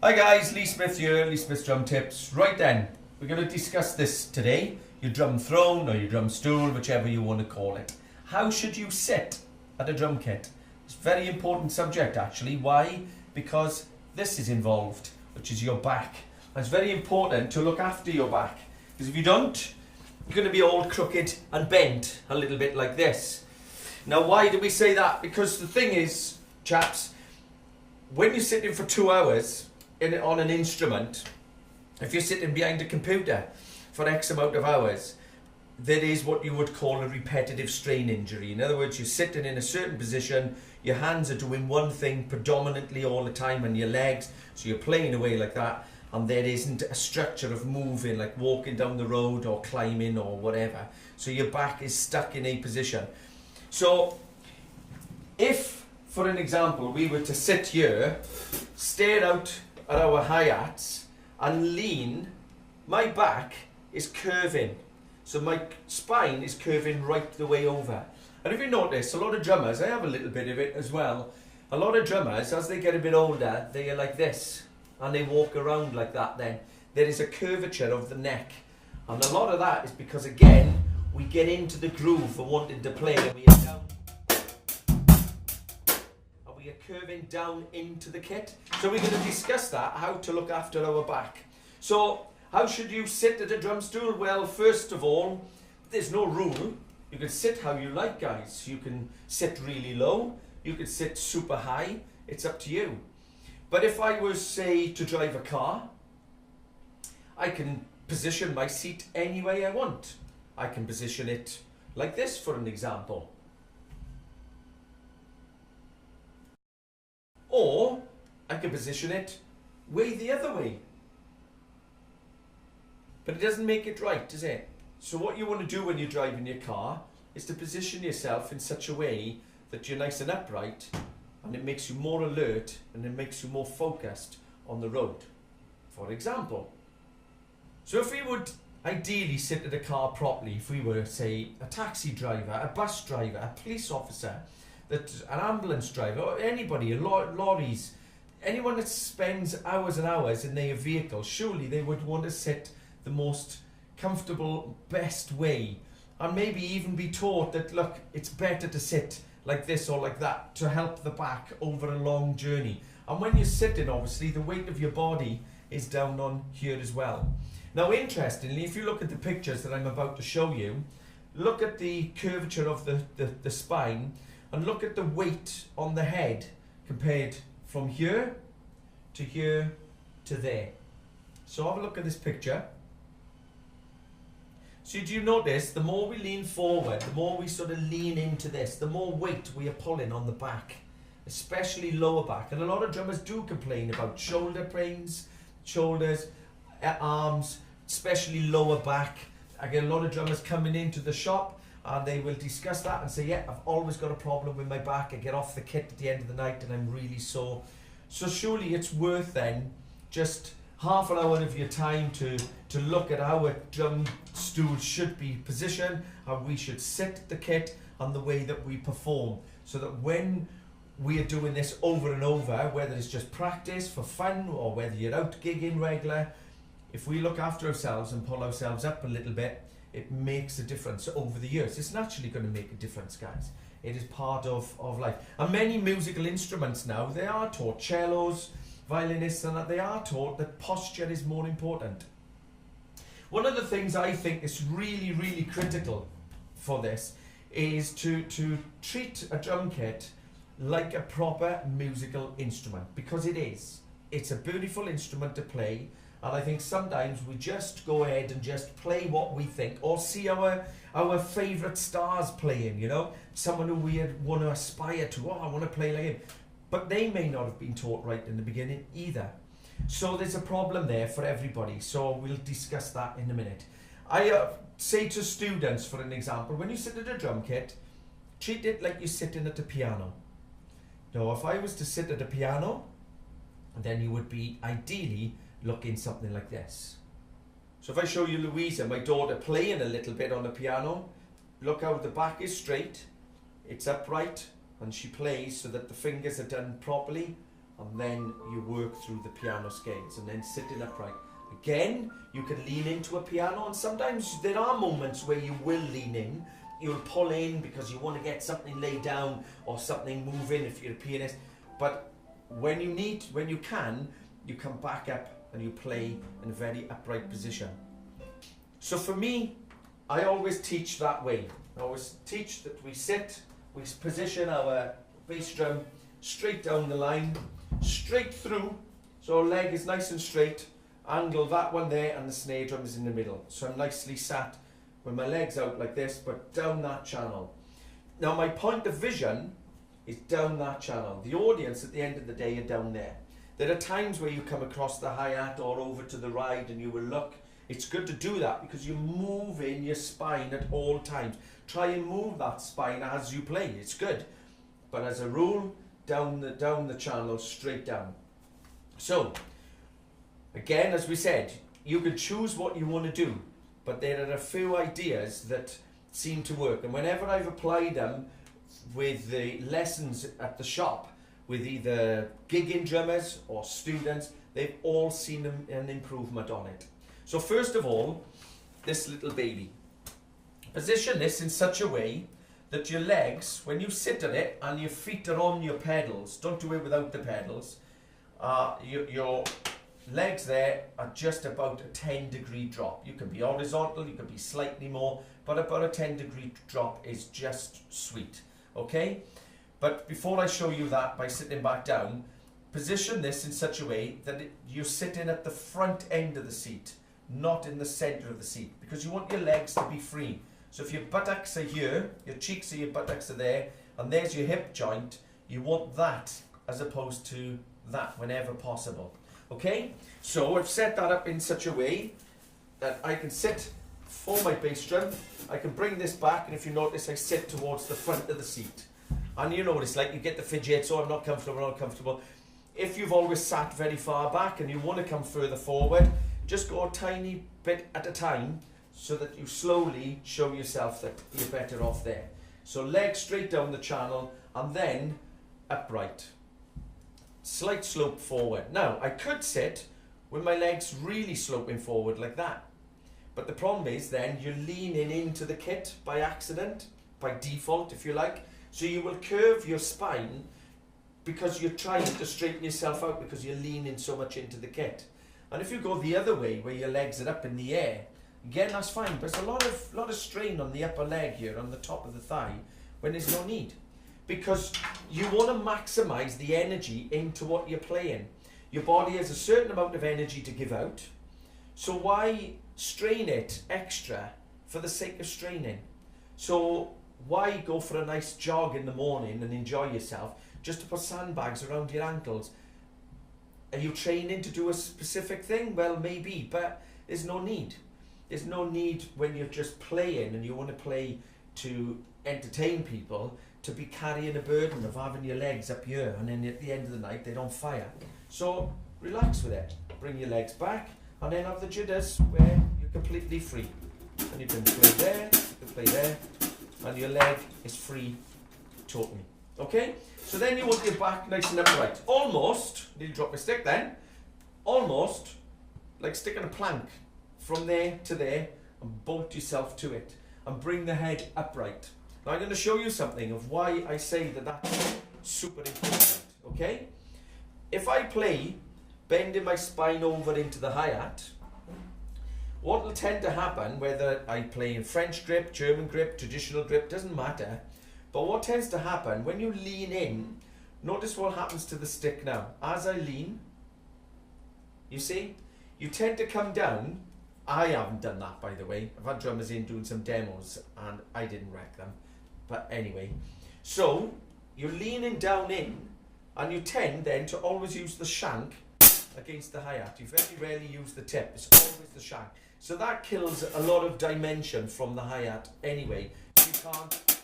Hi guys, Lee Smith here, Lee Smith Drum Tips. Right then, we're going to discuss this today. Your drum throne or your drum stool, whichever you want to call it. How should you sit at a drum kit? It's a very important subject actually. Why? Because this is involved, which is your back. And it's very important to look after your back. Because if you don't, you're going to be all crooked and bent a little bit like this. Now why do we say that? Because the thing is, chaps, when you're sitting for 2 hours, on an instrument, if you're sitting behind a computer for X amount of hours, that is what you would call a repetitive strain injury. In other words, you're sitting in a certain position, your hands are doing one thing predominantly all the time, and your legs, so you're playing away like that, and there isn't a structure of moving, like walking down the road or climbing or whatever. So your back is stuck in a position. So if, for an example, we were to sit here, stare out at our hi-hats and lean, my back is curving. So my spine is curving right the way over. And if you notice, a lot of drummers, I have a little bit of it as well, a lot of drummers, as they get a bit older, they are like this. And they walk around like that then. There is a curvature of the neck. And a lot of that is because, again, we get into the groove of wanting to play and we are down. We are curving down into the kit. So we're going to discuss that, how to look after our back. So how should you sit at a drum stool? Well, first of all, there's no rule. You can sit how you like, guys. You can sit really low. You can sit super high. It's up to you. But if I was, say, to drive a car, I can position my seat any way I want. I can position it like this, for an example. Or I can position it way the other way. But it doesn't make it right, does it? So what you want to do when you're driving your car is to position yourself in such a way that you're nice and upright, and it makes you more alert and it makes you more focused on the road, for example. So if we would ideally sit at a car properly, if we were, say, a taxi driver, a bus driver, a police officer, that an ambulance driver, or anybody, lorries, anyone that spends hours and hours in their vehicle, surely they would want to sit the most comfortable, best way, and maybe even be taught that, look, it's better to sit like this or like that to help the back over a long journey. And when you're sitting, obviously, the weight of your body is down on here as well. Now, interestingly, if you look at the pictures that I'm about to show you, look at the curvature of the spine, and look at the weight on the head compared from here to there. So have a look at this picture. So do you notice, the more we lean forward, the more we sort of lean into this, the more weight we are pulling on the back, especially lower back. And a lot of drummers do complain about shoulder pains, shoulders, arms, especially lower back. I get a lot of drummers coming into the shop and they will discuss that and say, yeah, I've always got a problem with my back. I get off the kit at the end of the night and I'm really sore. So surely it's worth then just half an hour of your time to look at how a drum stool should be positioned, how we should sit the kit, and the way that we perform. So that when we are doing this over and over, whether it's just practice for fun or whether you're out gigging regular, if we look after ourselves and pull ourselves up a little bit, it makes a difference over the years. It's naturally going to make a difference, guys. It is part of life. And many musical instruments now, they are taught, cellos, violinists, and they are taught that posture is more important. One of the things I think is really, really critical for this is to treat a drum kit like a proper musical instrument, because it is. It's a beautiful instrument to play. And I think sometimes we just go ahead and just play what we think, or see our favourite stars playing, you know, someone who we want to aspire to. Oh, I want to play like him. But they may not have been taught right in the beginning either. So there's a problem there for everybody. So we'll discuss that in a minute. I say to students, for an example, when you sit at a drum kit, treat it like you're sitting at a piano. Now, if I was to sit at a piano, then you would be ideally looking something like this. So if I show you Louisa, my daughter, playing a little bit on the piano, look how the back is straight, it's upright, and she plays so that the fingers are done properly and then you work through the piano scales, and then sitting upright. Again, you can lean into a piano, and sometimes there are moments where you will lean in. You'll pull in because you want to get something laid down or something moving if you're a pianist. But when you can, you come back up and you play in a very upright position. So for me, I always teach that way. I always teach that we sit, we position our bass drum straight down the line, straight through, so our leg is nice and straight, angle that one there, and the snare drum is in the middle. So I'm nicely sat with my legs out like this, but down that channel. Now my point of vision is down that channel. The audience at the end of the day are down there. There are times where you come across the hi-hat or over to the right and you will look. It's good to do that because you're moving your spine at all times. Try and move that spine as you play. It's good. But as a rule, down the channel, straight down. So, again, as we said, you can choose what you want to do, but there are a few ideas that seem to work. And whenever I've applied them with the lessons at the shop, with either gigging drummers or students, they've all seen an improvement on it. So first of all, this little baby. Position this in such a way that your legs, when you sit on it and your feet are on your pedals, don't do it without the pedals, your legs there are just about a 10-degree drop. You can be horizontal, you can be slightly more, but about a 10-degree drop is just sweet, okay? But before I show you that by sitting back down, position this in such a way that you're sitting at the front end of the seat, not in the center of the seat, because you want your legs to be free. So if your buttocks are here, your cheeks or your buttocks are there, and there's your hip joint, you want that as opposed to that whenever possible. Okay? So I've set that up in such a way that I can sit for my bass drum, I can bring this back, and if you notice I sit towards the front of the seat. And you notice, like, you get the fidget, so I'm not comfortable. If you've always sat very far back and you want to come further forward, just go a tiny bit at a time so that you slowly show yourself that you're better off there. So legs straight down the channel and then upright. Slight slope forward. Now, I could sit with my legs really sloping forward like that. But the problem is then you're leaning into the kit by accident, by default if you like. So you will curve your spine because you're trying to straighten yourself out because you're leaning so much into the kit. And if you go the other way where your legs are up in the air, again that's fine, but there's a lot of strain on the upper leg here, on the top of the thigh, when there's no need. Because you want to maximize the energy into what you're playing. Your body has a certain amount of energy to give out, so why strain it extra for the sake of straining? So why go for a nice jog in the morning and enjoy yourself just to put sandbags around your ankles? Are you training to do a specific thing? Well, maybe, but there's no need. There's no need when you're just playing and you want to play to entertain people to be carrying a burden of having your legs up here and then at the end of the night they're on fire. So relax with it. Bring your legs back and then have the jitters where you're completely free. And you can play there, you can play there, and your leg is free totally. Okay? So then you want your back nice and upright. Almost, need to drop my stick then, almost like sticking a plank from there to there and bolt yourself to it and bring the head upright. Now I'm going to show you something of why I say that that's super important. Okay? If I play bending my spine over into the hi-hat, what will tend to happen, whether I play in French grip, German grip, traditional grip, doesn't matter, but what tends to happen when you lean in, notice what happens to the stick now. As I lean, you see, you tend to come down. I haven't done that, by the way. I've had drummers in doing some demos and I didn't wreck them. But anyway, so you're leaning down in and you tend then to always use the shank against the hi-hat. You very rarely use the tip, it's always the shank. So that kills a lot of dimension from the hi-hat anyway. You can't,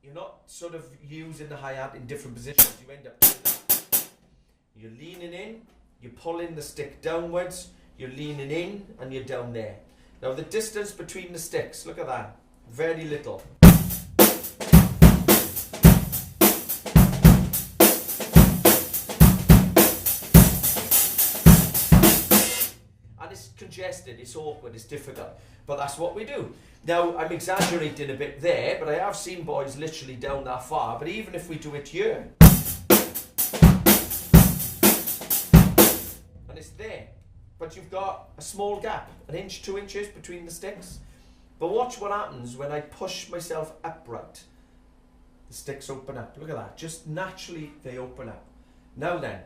you're not sort of using the hi-hat in different positions. You end up doing that. You're leaning in, you're pulling the stick downwards, you're leaning in and you're down there. Now the distance between the sticks, look at that. very little. And it's congested, it's awkward, it's difficult, but that's what we do. Now, I'm exaggerating a bit there, but I have seen boys literally down that far, but even if we do it here, and it's there, but you've got a small gap, 1 inch, 2 inches between the sticks. But watch what happens when I push myself upright. The sticks open up, look at that, just naturally they open up. Now then,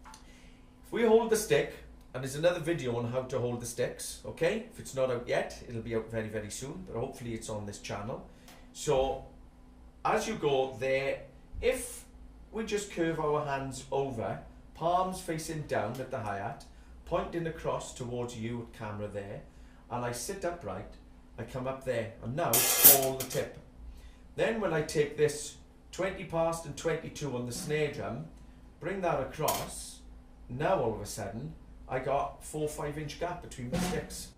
if we hold the stick, and there's another video on how to hold the sticks, okay? If it's not out yet, it'll be out very, very soon, but hopefully it's on this channel. So, as you go there, if we just curve our hands over, palms facing down at the hi-hat, pointing across towards you, camera there, and I sit upright, I come up there, and now hold the tip. Then when I take this 20 past and 22 on the snare drum, bring that across, now all of a sudden, I got 4 or 5 inch gap between the sticks.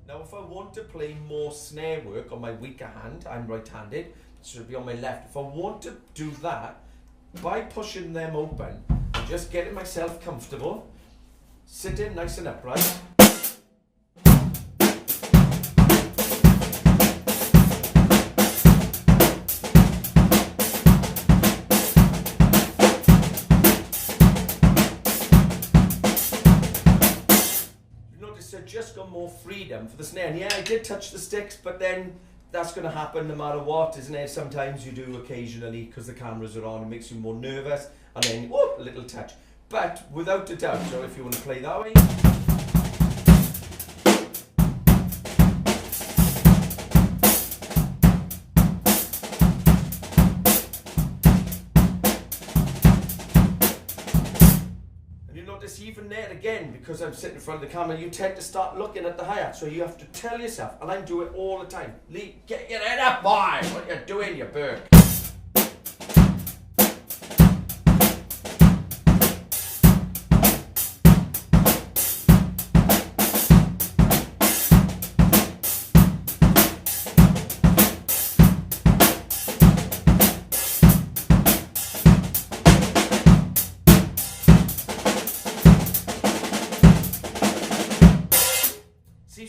Now if I want to play more snare work on my weaker hand, I'm right-handed, so it'll be on my left. If I want to do that, by pushing them open, and just getting myself comfortable, sitting nice and upright, so just got more freedom for the snare. And yeah, I did touch the sticks, but then that's going to happen no matter what, isn't it? Sometimes you do occasionally because the cameras are on, it makes you more nervous, and then whoop, a little touch. But without a doubt, so if you want to play that way. Notice even there again, because I'm sitting in front of the camera, you tend to start looking at the hi-hat, so you have to tell yourself, and I do it all the time, get your head up, boy, what are you doing, you bird?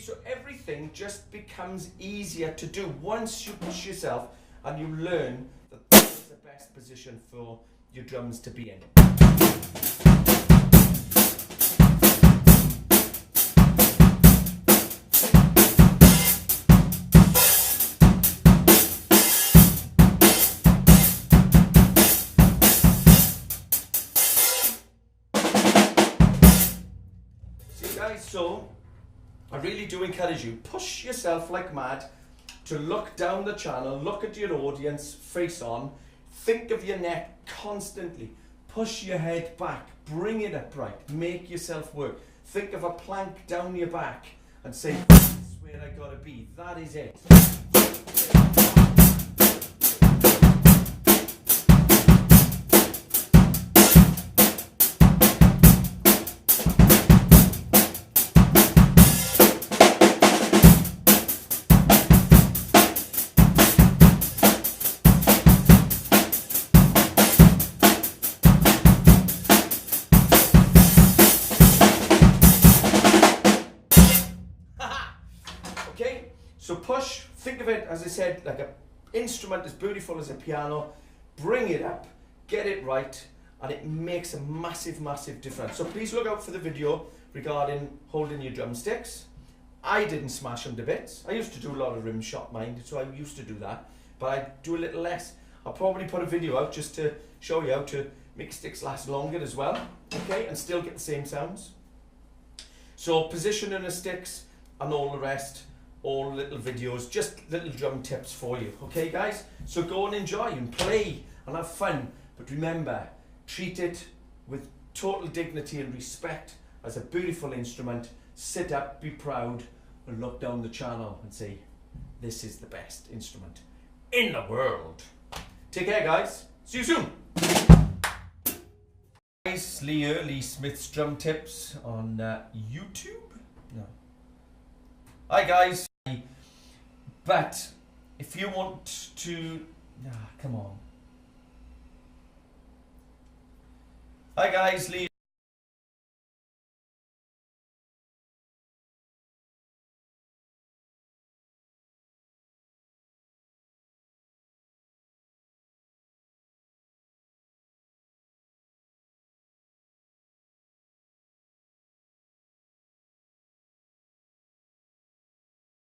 So everything just becomes easier to do once you push yourself and you learn that this is the best position for your drums to be in. See guys, so I really do encourage you, push yourself like mad to look down the channel, look at your audience, face on, think of your neck constantly, push your head back, bring it upright, make yourself work. Think of a plank down your back and say, this is where I gotta be, that is it. So push, think of it, as I said, like an instrument as beautiful as a piano, bring it up, get it right, and it makes a massive, massive difference. So please look out for the video regarding holding your drumsticks. I didn't smash them to bits. I used to do a lot of rim shot, mind, so I used to do that, but I do a little less. I'll probably put a video out just to show you how to make sticks last longer as well, okay, and still get the same sounds. So positioning the sticks and all the rest, all little videos, just little drum tips for you, okay guys? So go and enjoy and play and have fun, but remember, treat it with total dignity and respect as a beautiful instrument. Sit up, be proud, and look down the channel and say, this is the best instrument in the world. Take care guys, see you soon. Guys, Lee Smith's drum tips on YouTube. No. Hi guys. But if you want to... come on. Hi guys, Lee.